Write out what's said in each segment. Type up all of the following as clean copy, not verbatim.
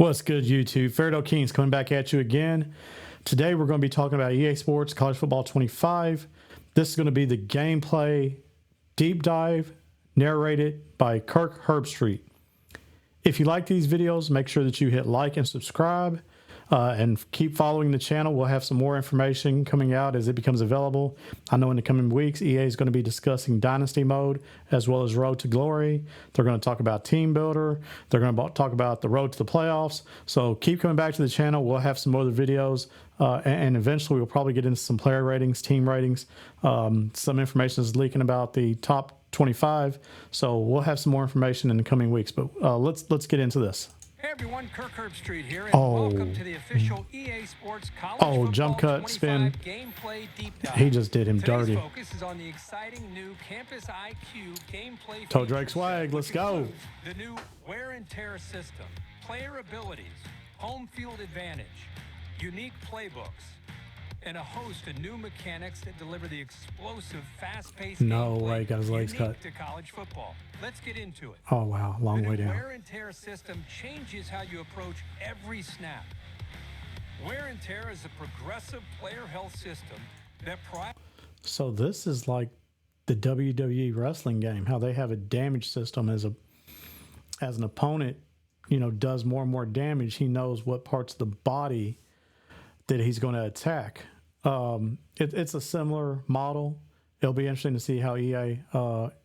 What's good, YouTube? Fairdale Kings coming back at you again. Today we're going to be talking about EA Sports College Football 25. This is going to be the gameplay deep dive narrated by Kirk Herbstreit. If you like these videos, make sure that you hit like and subscribe and keep following the channel. We'll have some more information coming out as it becomes available. I know in the coming weeks, EA is going to be discussing Dynasty Mode as well as Road to Glory. They're going to talk about Team Builder. They're going to talk about the road to the playoffs. So keep coming back to the channel. We'll have some other videos and eventually we'll probably get into some player ratings, team ratings. Some information is leaking about the top 25. So we'll have some more information in the coming weeks. But let's get into this. Hey everyone, Kirk Herbstreit here, and welcome to the official EA Sports College Football jump cut, spin. Gameplay Deep Dive. He just did him Today's dirty. focus is on the exciting new Campus IQ gameplay Toe Drake feature swag, set, let's which go. includes the new wear and tear system, player abilities, home field advantage, unique playbooks, and a host of new mechanics that deliver the explosive, fast-paced No gameplay way, got his legs unique cut. to college football. Let's get into it. Oh, wow. Long The way new down. wear and tear system changes how you approach every snap. Wear and tear is a progressive player health system that So this is like the WWE wrestling game, how they have a damage system as an opponent, does more and more damage. He knows what parts of the body that he's going to attack. It's a similar model. It'll be interesting to see how EA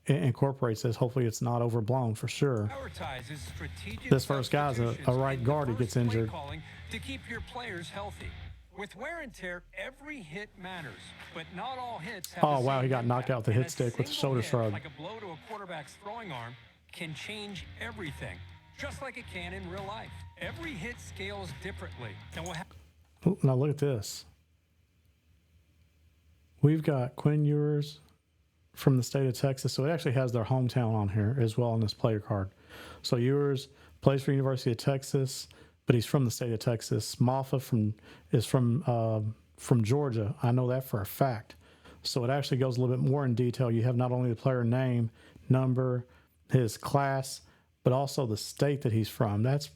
incorporates this. Hopefully it's not overblown for sure. prioritizes strategic This first guy's a substitutions right and guard who diverse gets injured. play calling to keep your players healthy. With wear and tear, every hit matters, but not all hits have Oh, the wow, same he got knocked impact. out with the And hit stick with the single shoulder hit, shrug. like a blow to a quarterback's throwing arm, can change everything, just like it can in real life. Every hit scales differently, and will have Now look at this. We've got Quinn Ewers from the state of Texas. So it actually has their hometown on here as well on this player card. So Ewers plays for University of Texas, but he's from the state of Texas. Maffa is from Georgia. I know that for a fact. So it actually goes a little bit more in detail. You have not only the player name, number, his class, but also the state that he's from. That's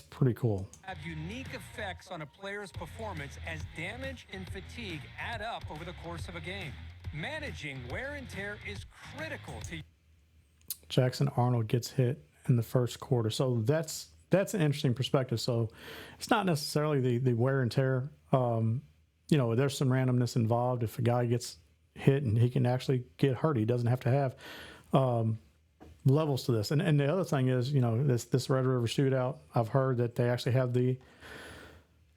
pretty cool. have unique effects on a player's performance as damage and fatigue add up over the course of a game. Managing wear and tear is critical to Jackson Arnold gets hit in the first quarter. So that's an interesting perspective. So it's not necessarily the wear and tear. There's some randomness involved. If a guy gets hit and he can actually get hurt, he doesn't have to have levels to this. And the other thing is, this Red River Shootout, I've heard that they actually have the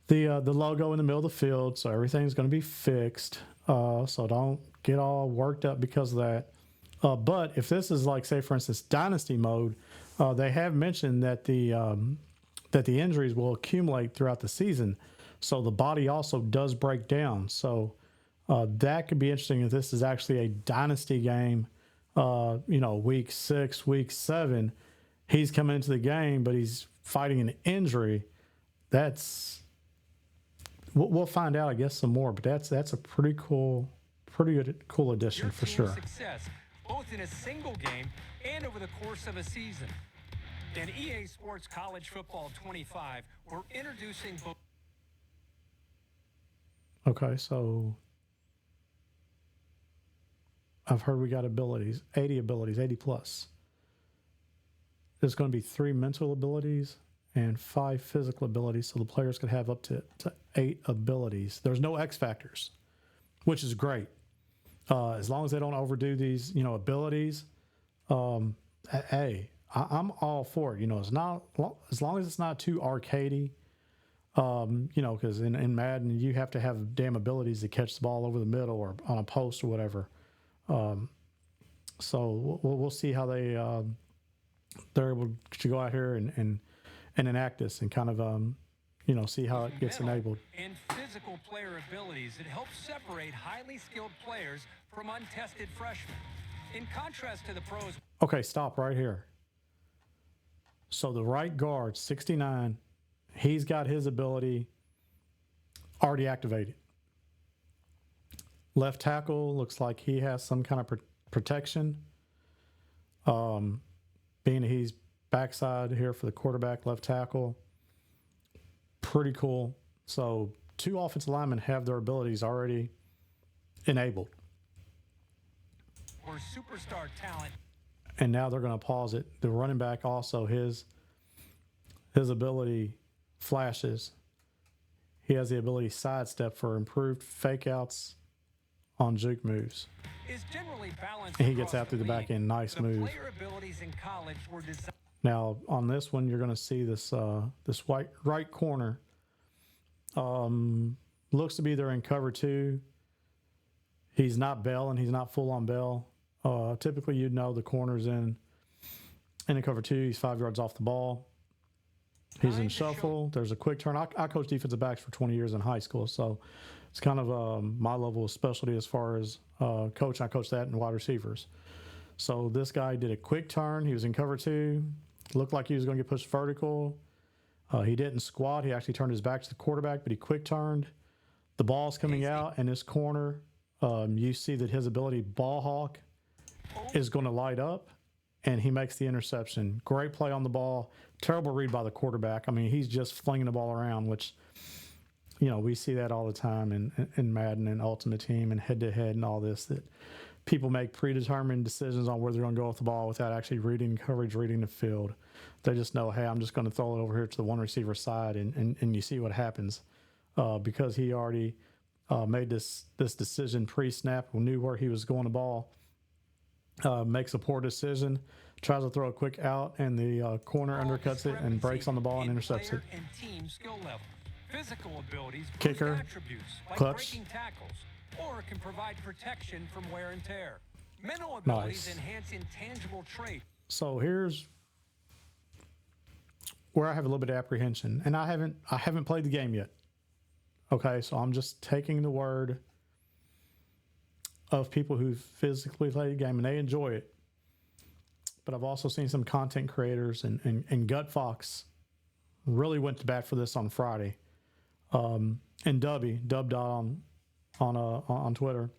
logo in the middle of the field, so everything's going to be fixed. So don't get all worked up because of that. But if this is like, say, for instance, Dynasty Mode, they have mentioned that the injuries will accumulate throughout the season. So the body also does break down. So that could be interesting if this is actually a Dynasty game. Week 6, week 7, he's coming into the game, but he's fighting an injury. We'll find out, I guess, some more. But that's a pretty cool addition for sure. Success, both in a single game and over the course of a season. In EA Sports College Football 25, we're introducing both. Okay, so I've heard we got 80 abilities, 80 plus. There's going to be 3 mental abilities and 5 physical abilities, so the players could have up to 8 abilities. There's no X factors, which is great. As long as they don't overdo these, abilities. I'm all for it. It's not, as long as it's not too arcadey. Because in Madden you have to have damn abilities to catch the ball over the middle or on a post or whatever. So we'll see how they're able to go out here and enact this and kind of see how it gets enabled. And physical player abilities that help separate highly skilled players from untested freshmen. In contrast to the pros. Okay, stop right here. So the right guard, 69, he's got his ability already activated. Left tackle looks like he has some kind of protection. Being that he's backside here for the quarterback, left tackle. pretty cool. So 2 offensive linemen have their abilities already enabled. Or superstar talent. And now they're going to pause it. The running back also, his ability flashes. He has the ability to sidestep for improved fake outs on juke moves. Is generally balanced. And he gets out through the back end. Nice the move. Player abilities in college were designed. Now on this one, you're going to see this this right corner. Looks to be there in cover 2. He's not Bell and he's not full on Bell. Typically, you'd know the corner's in the cover 2. He's 5 yards off the ball. He's in shuffle. There's a quick turn. I coached defensive backs for 20 years in high school, so it's kind of my level of specialty as far as coach. I coached that in wide receivers. So this guy did a quick turn. He was in cover 2. Looked like he was going to get pushed vertical. He didn't squat. He actually turned his back to the quarterback, but he quick turned. The ball's coming out, and this corner, you see that his ability ball hawk is going to light up, and he makes the interception. Great play on the ball. Terrible read by the quarterback. I mean, he's just flinging the ball around, which, we see that all the time in Madden and Ultimate Team and head-to-head and all this, that people make predetermined decisions on where they're going to go with the ball without actually reading coverage, reading the field. They just know, hey, I'm just going to throw it over here to the one receiver side, and you see what happens. Because he already made this decision pre-snap, knew where he was going the ball, makes a poor decision, tries to throw a quick out, and the corner undercuts it and breaks on the ball and intercepts it. And team skill level. Physical abilities, Kicker, attributes like clutch. breaking tackles, or can provide protection from wear and tear. Mental abilities enhance intangible traits. So here's where I have a little bit of apprehension, and I haven't played the game yet. Okay, so I'm just taking the word of people who physically play the game and they enjoy it. But I've also seen some content creators and Gut Fox really went to bat for this on Friday. And Dubbed on Twitter,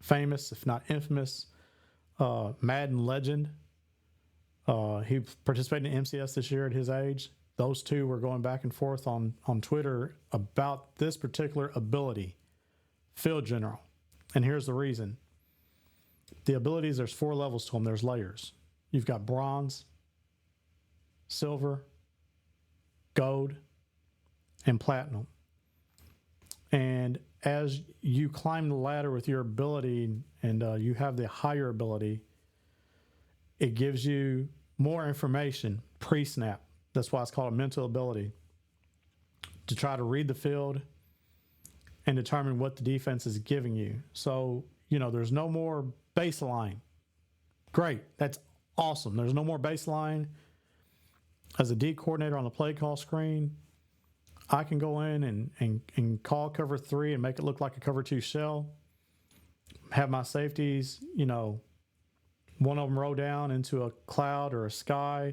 famous if not infamous Madden legend. He participated in MCS this year at his age. Those two were going back and forth on Twitter about this particular ability, field general. And here's the reason. The abilities, there's 4 levels to them. There's layers. You've got bronze, silver, gold, and platinum. And as you climb the ladder with your ability and you have the higher ability, it gives you more information pre-snap. That's why it's called a mental ability, to try to read the field and determine what the defense is giving you. So, there's no more baseline. Great. That's awesome. There's no more baseline. As a D coordinator on the play call screen, I can go in and call cover 3 and make it look like a cover 2 shell. Have my safeties, one of them roll down into a cloud or a sky.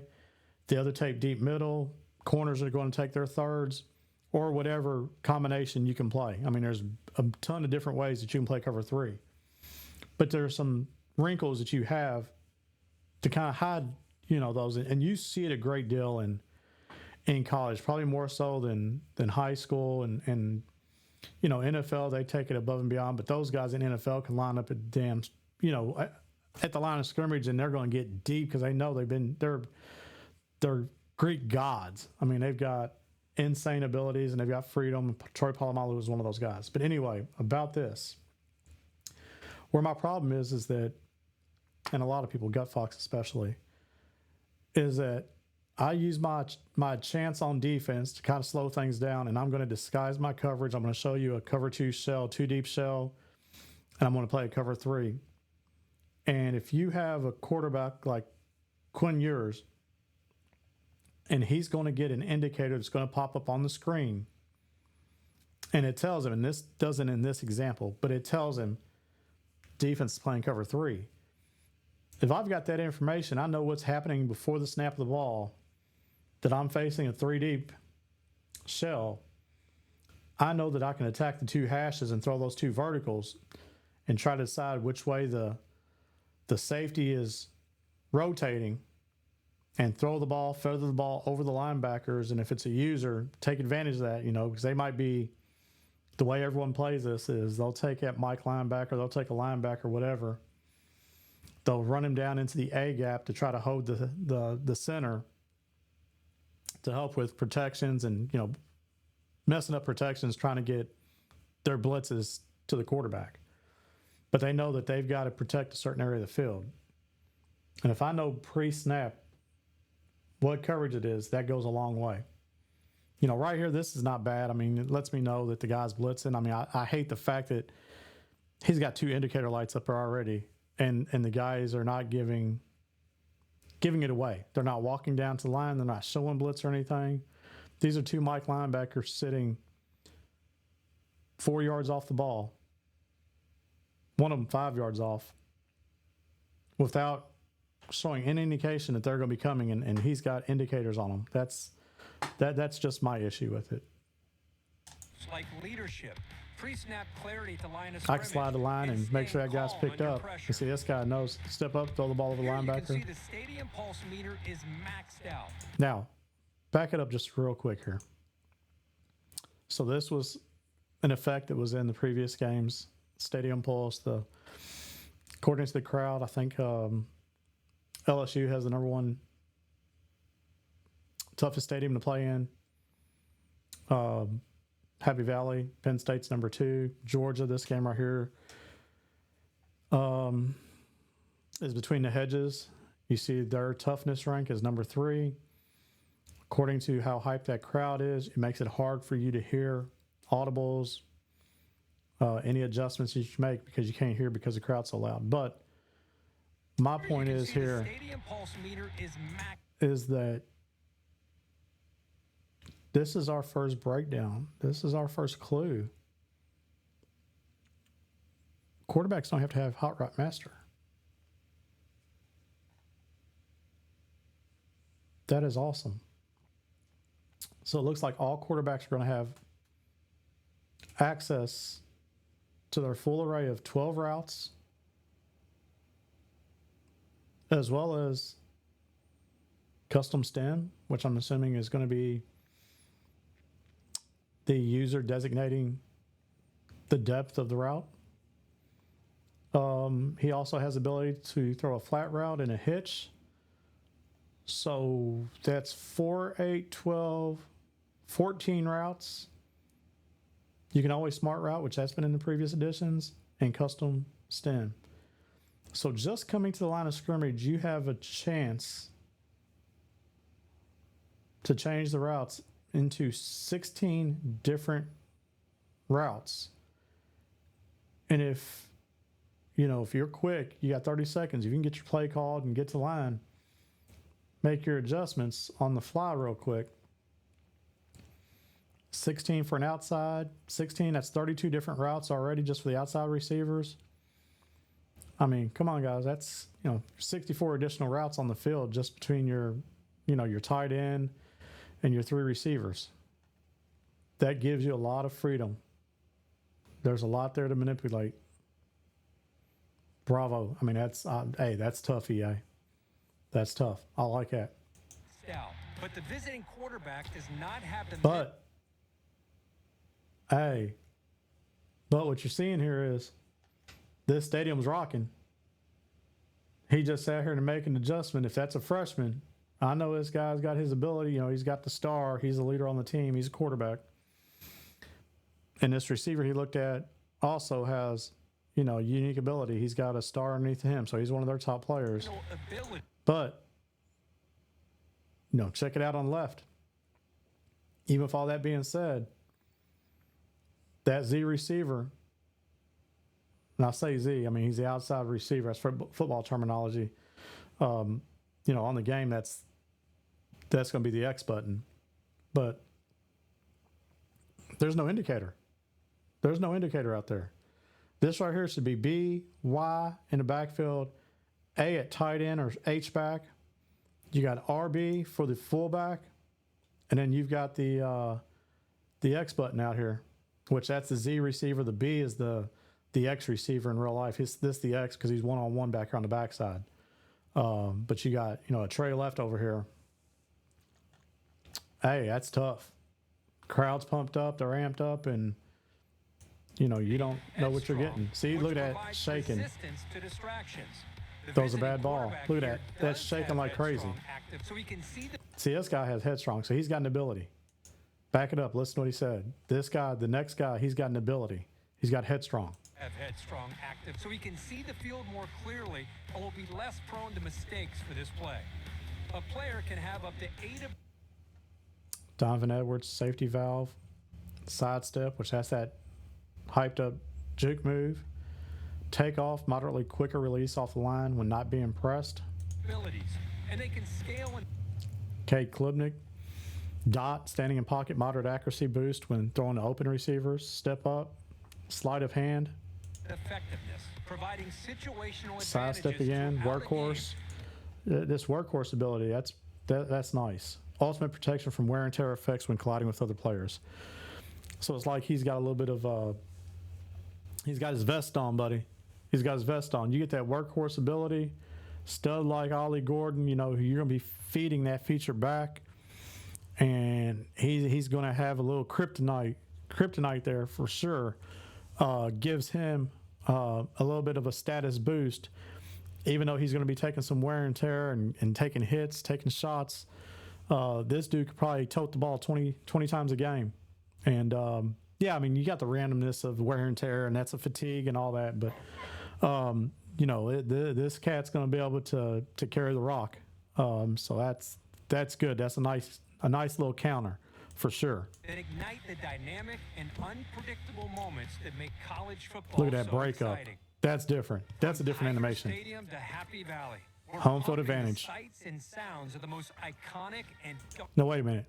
The other tape deep middle. Corners are going to take their thirds, or whatever combination you can play. I mean, there's a ton of different ways that you can play cover 3. But there are some wrinkles that you have to kind of hide, those. And you see it a great deal in college, probably more so than high school and NFL. They take it above and beyond. But those guys in NFL can line up at at the line of scrimmage, and they're going to get deep because they know they're Greek gods. I mean, they've got insane abilities and they've got freedom. Troy Polamalu was one of those guys. But anyway, about this, where my problem is that, and a lot of people, Gut Fox especially, is that I use my chance on defense to kind of slow things down, and I'm going to disguise my coverage. I'm going to show you a cover 2 shell, 2 deep shell, and I'm going to play a cover 3. And if you have a quarterback like Quinn Ewers, and he's going to get an indicator that's going to pop up on the screen, and it tells him, and this doesn't in this example, but it tells him defense is playing cover 3. If I've got that information, I know what's happening before the snap of the ball, that I'm facing a 3 deep shell. I know that I can attack the 2 hashes and throw those 2 verticals and try to decide which way the safety is rotating and throw the ball, feather the ball over the linebackers. And if it's a user, take advantage of that, because they might be, the way everyone plays this is they'll take that Mike linebacker, they'll take a linebacker, whatever. They'll run him down into the A gap to try to hold the center to help with protections and, messing up protections, trying to get their blitzes to the quarterback. But they know that they've got to protect a certain area of the field. And if I know pre-snap what coverage it is, that goes a long way. Right here, this is not bad. I mean, it lets me know that the guy's blitzing. I mean, I hate the fact that he's got 2 indicator lights up there already, and the guys are not giving it away. They're not walking down to the line. They're not showing blitz or anything. These are 2 Mike linebackers sitting 4 yards off the ball. One of them 5 yards off, without showing any indication that they're going to be coming, and he's got indicators on them. That's just my issue with it. It's like leadership, pre-snap clarity to line of I scrimmage. can slide the line and make sure that guy's picked up. You see, this guy knows, step up, throw the ball over the Here you linebacker. can see the stadium pulse meter is maxed out. Now, back it up just real quick here. So this was an effect that was in the previous games. Stadium pulse. According to the crowd, I think LSU has the number 1 toughest stadium to play in. Happy Valley, Penn State's number 2. Georgia, this game right here, is between the hedges. You see their toughness rank is number 3. According to how hyped that crowd is, it makes it hard for you to hear audibles, any adjustments you should make, because you can't hear because the crowd's so loud. But my point is here Stadium pulse meter is is that this is our first breakdown. This is our first clue. Quarterbacks don't have to have hot route master. That is awesome. So it looks like all quarterbacks are going to have access to their full array of 12 routes, as well as custom stem, which I'm assuming is going to be the user designating the depth of the route. He also has the ability to throw a flat route and a hitch. So that's 4, 8, 12, 14 routes. You can always smart route, which has been in the previous editions, and custom stem. So just coming to the line of scrimmage, you have a chance to change the routes into 16 different routes. And if you're quick, you got 30 seconds, you can get your play called and get to the line, make your adjustments on the fly real quick. 16 for an outside, 16, that's 32 different routes already just for the outside receivers. I mean, come on, guys, that's 64 additional routes on the field just between your tight end and your 3 receivers. That gives you a lot of freedom. There's a lot there to manipulate. Bravo. I mean, that's tough, EA. That's tough. I like that. But the visiting quarterback does not have the. But what you're seeing here is this stadium's rocking. He just sat here to make an adjustment. If that's a freshman, I know this guy's got his ability. He's got the star. He's the leader on the team. He's a quarterback. And this receiver he looked at also has, unique ability. He's got a star underneath him, so he's one of their top players. But, check it out on the left. Even with all that being said, that Z receiver, and I say Z, I mean, he's the outside receiver. That's for football terminology. On the game, that's going to be the X button. But there's no indicator. There's no indicator out there. This right here should be B, Y in the backfield, A at tight end or H back. You got RB for the fullback, and then you've got the X button out here, which that's the Z receiver. The B is the X receiver in real life. This the X because he's one-on-one back here on the backside. But you got, a tray left over here. Hey, that's tough. Crowd's pumped up, they're amped up, and you don't know what you're getting. See, look at that shaking. Throws a bad ball. Look at that. That's shaking like crazy. See, this guy has headstrong, so he's got an ability. Back it up. Listen to what he said. This guy, the next guy, he's got an ability. He's got headstrong. Have headstrong active, so he can see the field more clearly and will be less prone to mistakes for this play. A player can have up to 8 of Donovan Edwards, safety valve, sidestep, which has that hyped up juke move. Takeoff, moderately quicker release off the line when not being pressed. abilities, and they can scale and Kate Klubnik, dot, standing in pocket, moderate accuracy boost when throwing to open receivers. Step up, sleight of hand. effectiveness, providing situational Sidestep advantages again, throughout the workhorse. game. This workhorse ability, that's nice. Ultimate protection from wear and tear effects when colliding with other players. So it's like he's got a little bit of he's got his vest on, buddy. He's got his vest on. You get that workhorse ability, stud like Ollie Gordon. You're gonna be feeding that feature back, and he's gonna have a little kryptonite there for sure. Gives him a little bit of a status boost, even though he's going to be taking some wear and tear and taking hits, taking shots. This dude could probably tote the ball 20 times a game. And, yeah, I mean, you got the randomness of wear and tear, and that's a fatigue and all that. But, this cat's going to be able to carry the rock. So that's good. That's a nice little counter for sure. That ignite the dynamic and unpredictable moments that make college football Look at that so breakup. exciting. That's different. That's a different Tiger animation. Stadium to Happy Valley. We're Home field bumping the advantage. Sights and sounds of the most iconic and No, wait a minute.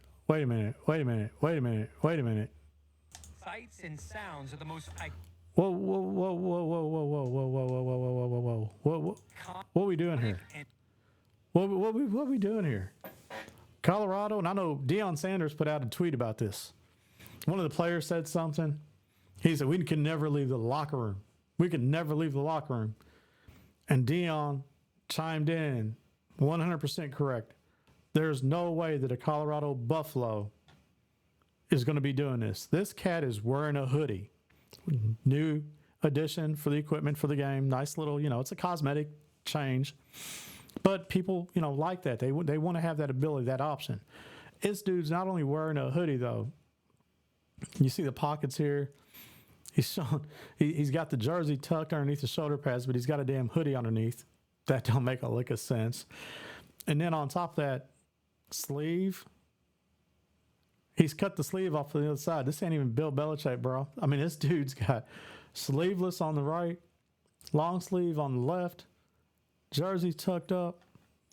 sights and sounds of the most Whoa. What are we doing here? and What are we doing here? Colorado, and I know Deion Sanders put out a tweet about this. One of the players said something. He said, we can never leave the locker room. We can never leave the locker room. And Deion chimed in, 100% correct. There's no way that a Colorado Buffalo is going to be doing this. This cat is wearing a hoodie. New addition for the equipment for the game. Nice little, it's a cosmetic change. But people, like that. They want to have that ability, that option. This dude's not only wearing a hoodie, though. You see the pockets here. He's got the jersey tucked underneath the shoulder pads, but he's got a damn hoodie underneath. That don't make a lick of sense. And then on top of that sleeve, he's cut the sleeve off the other side. This ain't even Bill Belichick, bro. I mean, this dude's got sleeveless on the right, long sleeve on the left, jersey tucked up.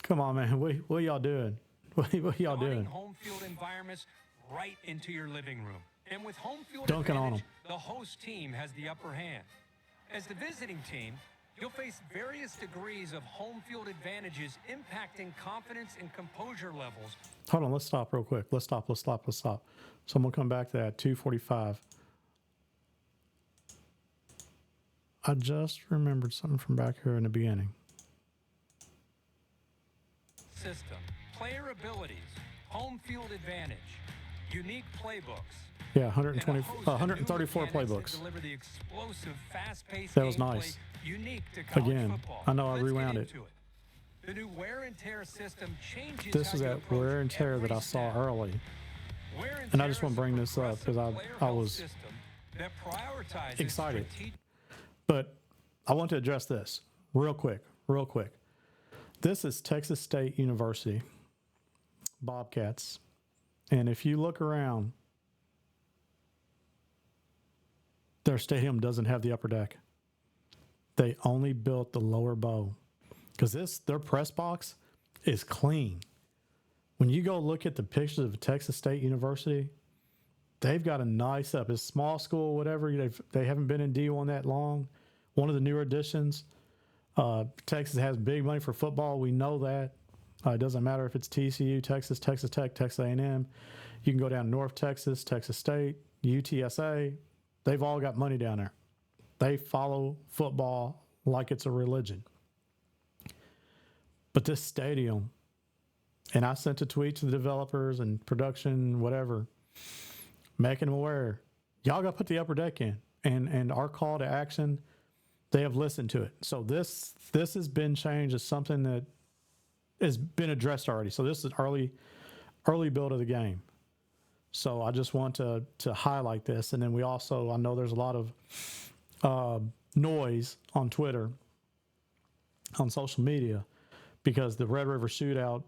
Come on, man. What y'all doing? What y'all running doing? home field environments right into your living room. And with home field Dunking on advantage, 'em. the host team has the upper hand. As the visiting team, you'll face various degrees of home field advantages impacting confidence and composure levels. Hold on, let's stop real quick. Let's stop. So I'm going to come back to that 245. I just remembered something from back here in the beginning. System, player abilities, home field advantage, unique playbooks. Yeah, and 120, a host of new 134 mechanics that playbooks. deliver the explosive, fast-paced That was gameplay nice. unique to college Again, football. I know I Let's get rewound it. into it. The new wear and tear system changes This how is you that approach wear and tear that every I saw snap. early. Wear And I tear just want is to a bring this up because progressive player I health was system that prioritizes excited. strategic- But I want to address this real quick. This is Texas State University, Bobcats. And if you look around, their stadium doesn't have the upper deck. They only built the lower bow because their press box is clean. When you go look at the pictures of Texas State University, they've got a nice up. It's small school, whatever. They haven't been in D1 that long. One of the newer additions. Texas has big money for football. We know that. It doesn't matter if it's TCU, Texas, Texas Tech, Texas A&M. You can go down to North Texas, Texas State, UTSA. They've all got money down there. They follow football like it's a religion. But this stadium, and I sent a tweet to the developers and production, whatever, making them aware, y'all got to put the upper deck in. And our call to action, they have listened to it. So this has been changed as something that has been addressed already. So this is early build of the game. So I just want to highlight this. And then we also, I know there's a lot of noise on Twitter, on social media, because the Red River Shootout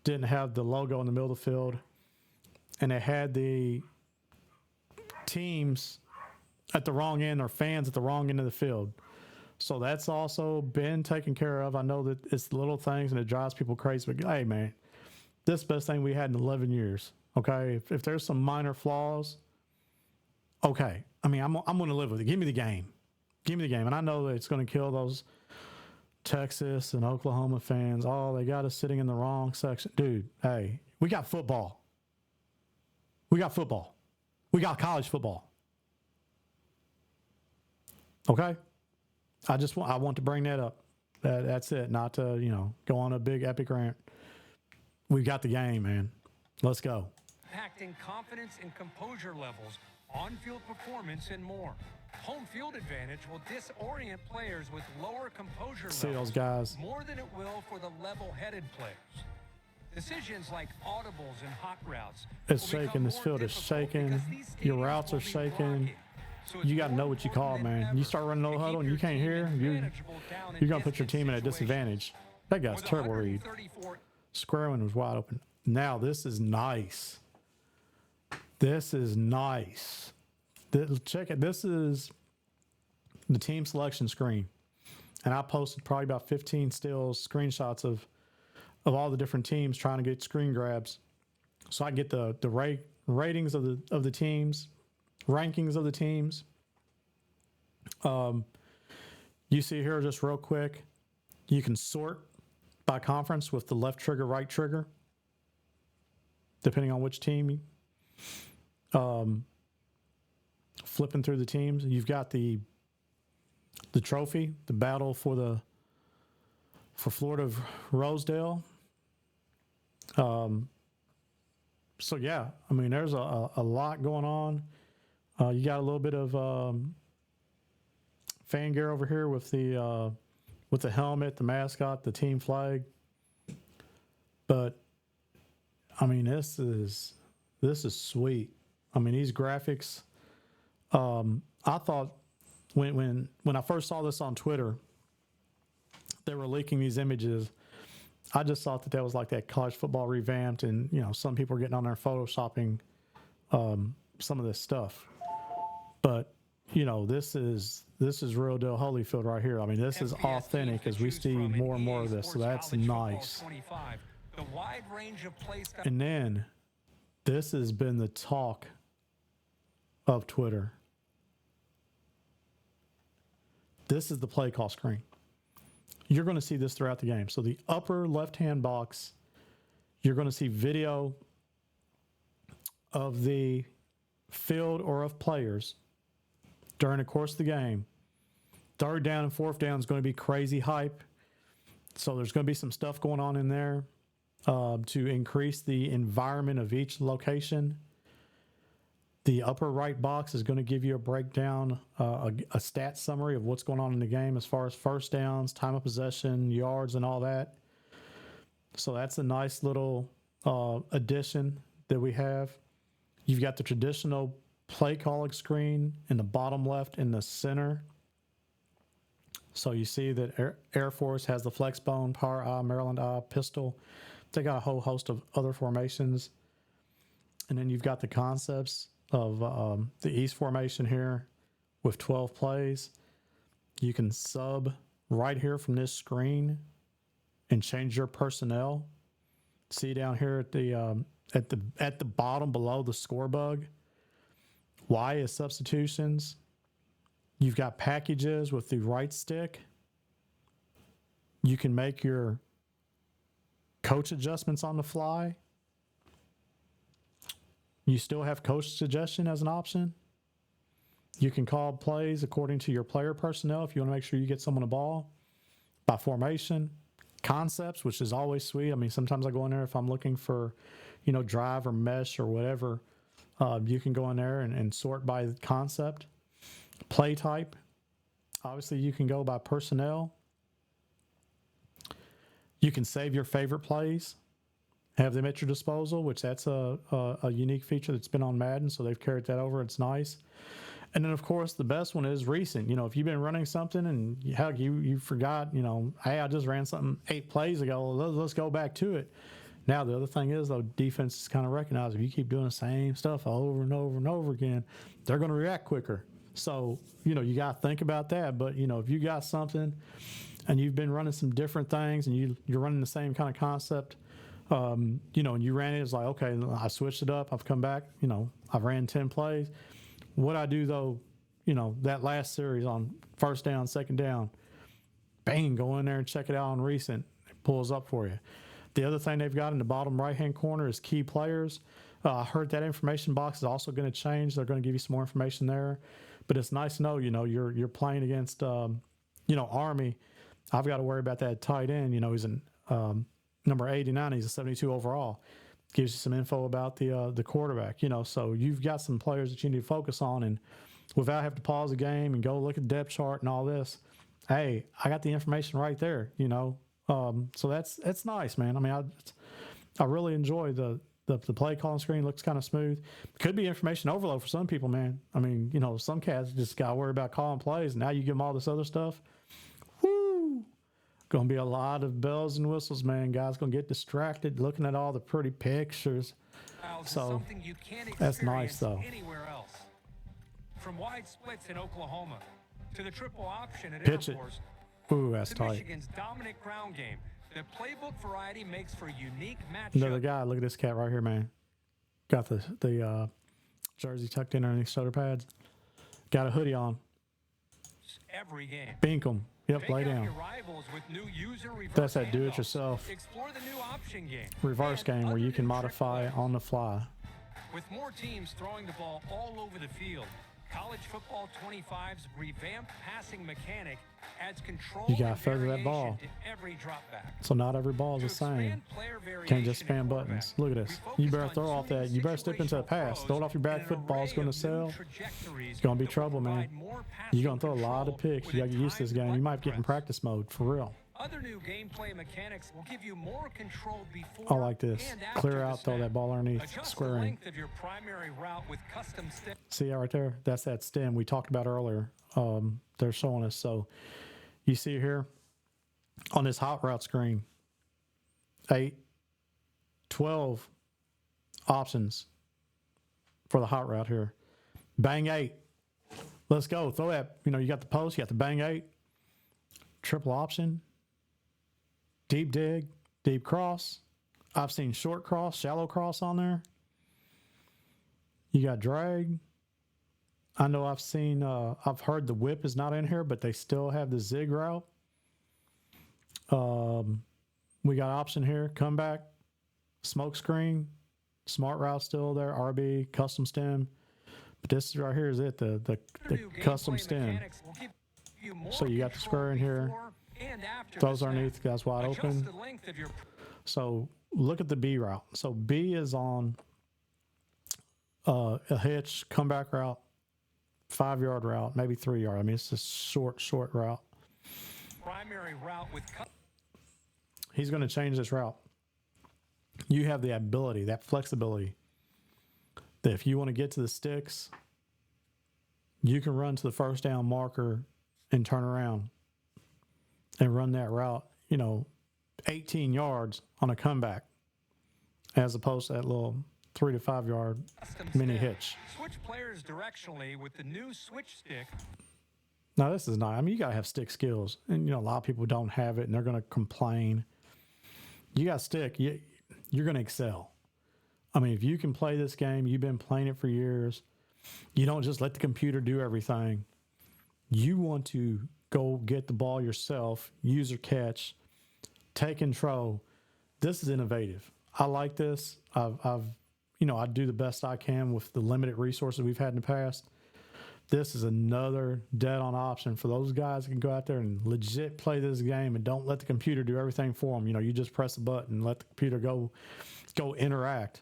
didn't have the logo in the middle of the field, and they had the teams at the wrong end, or fans at the wrong end of the field. So that's also been taken care of. I know that it's the little things and it drives people crazy, but hey, man, this is the best thing we had in 11 years. Okay, if there's some minor flaws, okay. I mean, I'm going to live with it. Give me the game. Give me the game. And I know that it's going to kill those Texas and Oklahoma fans. Oh, they got us sitting in the wrong section. Dude, hey, we got football. We got football. We got college football. Okay? I want to bring that up. That's it. Not to, go on a big epic rant. We got the game, man. Let's go. Impacting confidence and composure levels, on-field performance, and more. Home field advantage will disorient players with lower composure See levels those guys. more than it will for the level-headed players. Decisions like audibles and hot routes. It's shaking. This field is shaking. Your routes are shaking. You got to know what you call, man. You start running no huddle and you can't hear, you're going to put your team at a disadvantage. That guy's terrible read. Square was wide open. Now, this is nice. This is nice. Check it. This is the team selection screen. And I posted probably about 15 screenshots of all the different teams trying to get screen grabs. So I get the ratings of the teams, rankings of the teams. You see here just real quick, you can sort by conference with the left trigger, right trigger, depending on which team. Flipping through the teams, you've got the trophy, the battle for Florida Rosedale. So yeah, I mean, there's a lot going on. You got a little bit of fan gear over here with the helmet, the mascot, the team flag. But I mean, this is sweet. I mean, these graphics. I thought when I first saw this on Twitter, they were leaking these images. I just thought that was like that college football revamped, and some people are getting on there photoshopping some of this stuff. But this is real deal Holyfield right here. I mean, this is authentic as we see more and more of this. So that's nice. And then this has been the talk of Twitter. This is the play call screen. You're going to see this throughout the game. So the upper left-hand box, you're going to see video of the field or of players during the course of the game. Third down and fourth down is going to be crazy hype. So there's going to be some stuff going on in there to increase the environment of each location. The upper right box is going to give you a breakdown, a stat summary of what's going on in the game as far as first downs, time of possession, yards, and all that. So that's a nice little addition that we have. You've got the traditional play calling screen in the bottom left in the center. So you see that Air Force has the flex bone, power eye, Maryland eye, pistol. They got a whole host of other formations. And then you've got the concepts of the East formation here with 12 plays. You can sub right here from this screen and change your personnel. See down here at the bottom below the score bug. Y is substitutions. You've got packages with the right stick. You can make your coach adjustments on the fly. You still have coach suggestion as an option. You can call plays according to your player personnel if you want to make sure you get someone a ball by formation. concepts, which is always sweet. I mean, sometimes I go in there if I'm looking for, you know, drive or mesh or whatever. You can go in there and sort by concept, play type. Obviously, you can go by personnel. You can save your favorite plays, have them at your disposal, which that's a unique feature that's been on Madden, so they've carried that over. It's nice. And then, of course, the best one is recent. You know, if you've been running something and heck, you forgot, you know, hey, I just ran something 8 plays ago. Let's go back to it. Now, the other thing is, though, defense is kind of recognized if you keep doing the same stuff over and over and over again, they're going to react quicker. So, you know, you got to think about that. But, you know, if you got something and you've been running some different things and you're running the same kind of concept, you know, and you ran it, it's like, okay, I switched it up. I've come back, you know, I've ran 10 plays. What I do, though, you know, that last series on first down, second down, bang, go in there and check it out on recent. It pulls up for you. The other thing they've got in the bottom right-hand corner is key players. I heard that information box is also going to change. They're going to give you some more information there. But it's nice to know, you know, you're playing against, you know, Army. I've got to worry about that tight end. You know, he's in number 89. He's a 72 overall. Gives you some info about the quarterback, you know. So you've got some players that you need to focus on. And without having to pause the game and go look at the depth chart and all this, hey, I got the information right there, you know. So that's nice, man. I mean, I really enjoy the play calling screen. Looks kind of smooth. Could be information overload for some people, man. I mean, you know, some cats just got to worry about calling plays. And now you give them all this other stuff. Woo! Going to be a lot of bells and whistles, man. Guys going to get distracted looking at all the pretty pictures. So that's nice, though. Anywhere else. From wide splits in Oklahoma to the triple option at Pitch Air it. Force. Ooh, that's To tight. Michigan's dominant ground game, the playbook variety makes for a unique matchup. Another guy. Look at this cat right here, man. Got the jersey tucked in underneath shoulder pads. Got a hoodie on. Every game. Bink 'em. Yep, Take lay out down. your rivals with new user reverse That's that handoffs. do-it-yourself Explore the new option game. reverse and game where other you can new trick modify plays. on the fly. With more teams throwing the ball all over the field, College Football 25's revamped passing mechanic adds control You gotta and feather that variation ball. to every drop back. So not every ball is the To same. expand player Can't just variation spam at buttons. quarterback, Look at we this. focused You better on throw off tuning that. You better step into a situational pass. Throw it off your throws back in foot. an Ball's going array to of new sell. trajectories It's going to be that will trouble, man. provide more You're going passing to throw a lot of control picks. with You a got to get used to this timed game. You might get in button practice mode for real. Other new gameplay mechanics will give you more control before I like this. and after Clear the out, throw snap. that ball underneath, Adjust square the in. length of your primary route with custom steps. See that right there? That's that stem we talked about earlier. They're showing us. So you see here on this hot route screen, 8, 12 options for the hot route here. Bang 8. Let's go. Throw that. You know, you got the post, you got the bang 8. Triple option. Deep dig, deep cross. I've seen short cross, shallow cross on there. You got drag. I know I've seen, I've heard the whip is not in here, but they still have the zig route. We got option here, comeback, smoke screen, smart route still there, RB, custom stem. But this right here is it, the New custom gameplay stem. mechanics will give you more So you got the control square in here. before and after Those the snap. underneath, guys wide Adjust open. the length of your So look at the B route. So B is on a hitch, comeback route, 5-yard route, maybe 3-yard. I mean, it's a short route. primary route with He's going to change this route. You have the ability, that flexibility, that if you want to get to the sticks, you can run to the first down marker and turn around and run that route, 18 yards on a comeback, as opposed to that little 3 to 5 yard custom mini stem. hitch. Switch players directionally with the new switch stick. Now, this is not, I mean, you got to have stick skills. And, a lot of people don't have it and they're going to complain. You got stick, you're going to excel. I mean, if you can play this game, you've been playing it for years, you don't just let the computer do everything. You want to go get the ball yourself, use or catch, take control. This is innovative. I like this. I do the best I can with the limited resources we've had in the past. this is another dead-on option for those guys who can go out there and legit play this game and don't let the computer do everything for them. You just press a button and let the computer go interact.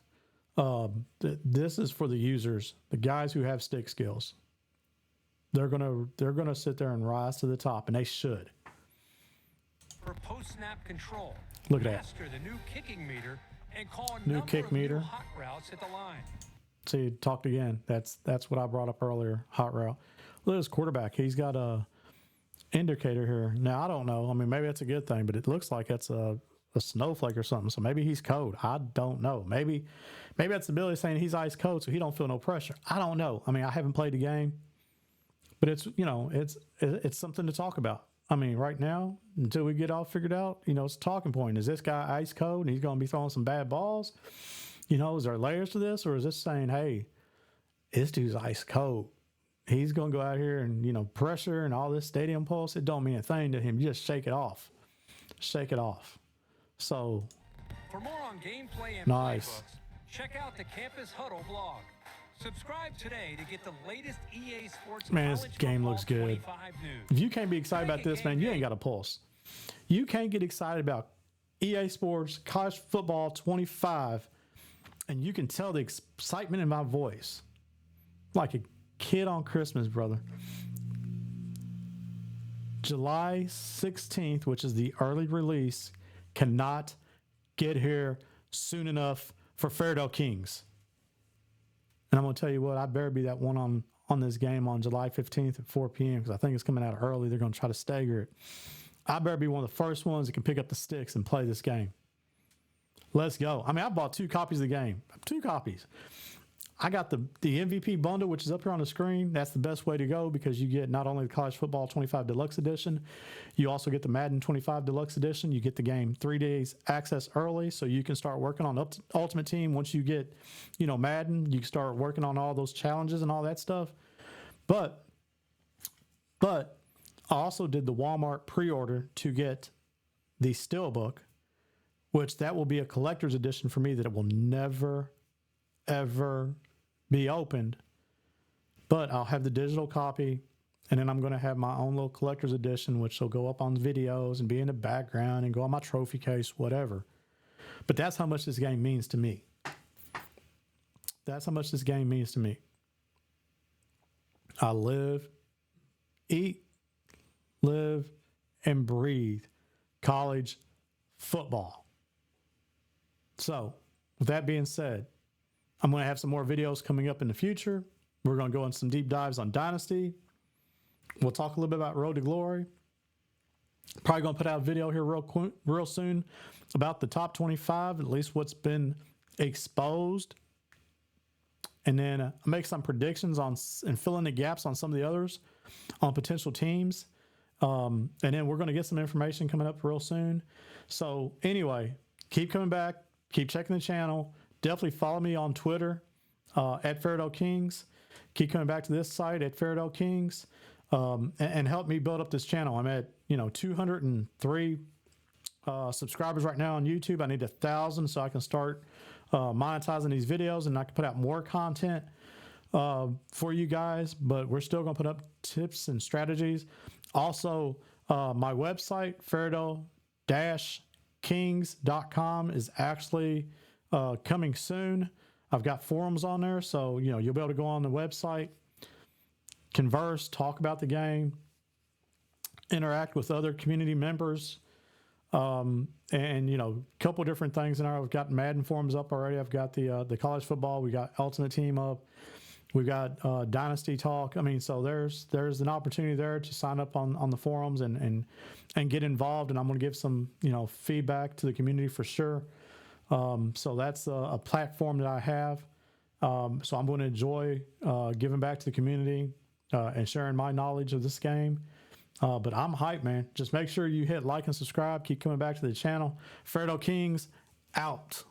This is for the users, the guys who have stick skills. They're gonna sit there and rise to the top, and they should. For post-snap control, Look at that. master the new kicking meter and call a New number kick of meter. new hot routes at the line. See, talked again. That's what I brought up earlier. Hot route. Look at this quarterback. He's got a indicator here. Now I don't know. I mean, maybe that's a good thing, but it looks like it's a snowflake or something. So maybe he's cold. I don't know. Maybe that's the ability saying he's ice cold, so he don't feel no pressure. I don't know. I mean, I haven't played the game, but it's something to talk about. I mean, right now, until we get all figured out, it's a talking point. Is this guy ice cold and he's going to be throwing some bad balls? Is there layers to this, or is this saying, hey, this dude's ice cold? He's going to go out here and, pressure and all this stadium pulse. It don't mean a thing to him. You just shake it off. Shake it off. So. For more on gameplay and Nice. playbooks, check out the Campus Huddle blog. Subscribe today to get the latest EA Sports Man, this College game Football looks good. 25 news. If you can't be excited about this, man, you ain't got a pulse. You can't get excited about EA Sports College Football 25, and you can tell the excitement in my voice. Like a kid on Christmas, brother. July 16th, which is the early release, cannot get here soon enough for Fairdale Kings. And I'm going to tell you what, I better be that one on this game on July 15th at 4 p.m. because I think it's coming out early. They're going to try to stagger it. I better be one of the first ones that can pick up the sticks and play this game. Let's go. I mean, I bought 2 copies of the game. 2 copies. I got the MVP bundle, which is up here on the screen. That's the best way to go because you get not only the College Football 25 Deluxe Edition, you also get the Madden 25 Deluxe Edition. You get the game 3 days access early, so you can start working on Ultimate Team. Once you get, Madden, you can start working on all those challenges and all that stuff. But I also did the Walmart pre-order to get the Steelbook, which that will be a collector's edition for me that it will never, ever be opened, but I'll have the digital copy, and then I'm going to have my own little collector's edition, which will go up on videos and be in the background and go on my trophy case, whatever. But that's how much this game means to me. That's how much this game means to me. I live, eat, live, and breathe college football. So, with that being said, I'm going to have some more videos coming up in the future. We're going to go into some deep dives on Dynasty. We'll talk a little bit about Road to Glory. Probably going to put out a video here real soon about the top 25, at least what's been exposed. And then make some predictions on and fill in the gaps on some of the others on potential teams. And then we're going to get some information coming up real soon. So anyway, keep coming back. Keep checking the channel. Definitely follow me on Twitter at Fairdale Kings. Keep coming back to this site at Fairdale Kings and help me build up this channel. I'm at 203 subscribers right now on YouTube. I need 1,000 so I can start monetizing these videos and I can put out more content for you guys. But we're still going to put up tips and strategies. Also, my website Fairdale-Kings.com is actually coming soon. I've got forums on there, so you'll be able to go on the website, converse, talk about the game, interact with other community members, and a couple different things in there. I've got Madden forums up already. I've got the college football. We got Ultimate Team up. We've got Dynasty Talk. I mean, so there's an opportunity there to sign up on the forums and get involved. And I'm going to give some feedback to the community for sure. So that's a platform that I have. So I'm going to enjoy giving back to the community and sharing my knowledge of this game. But I'm hyped, man. Just make sure you hit like and subscribe. Keep coming back to the channel. Fairdale Kings out.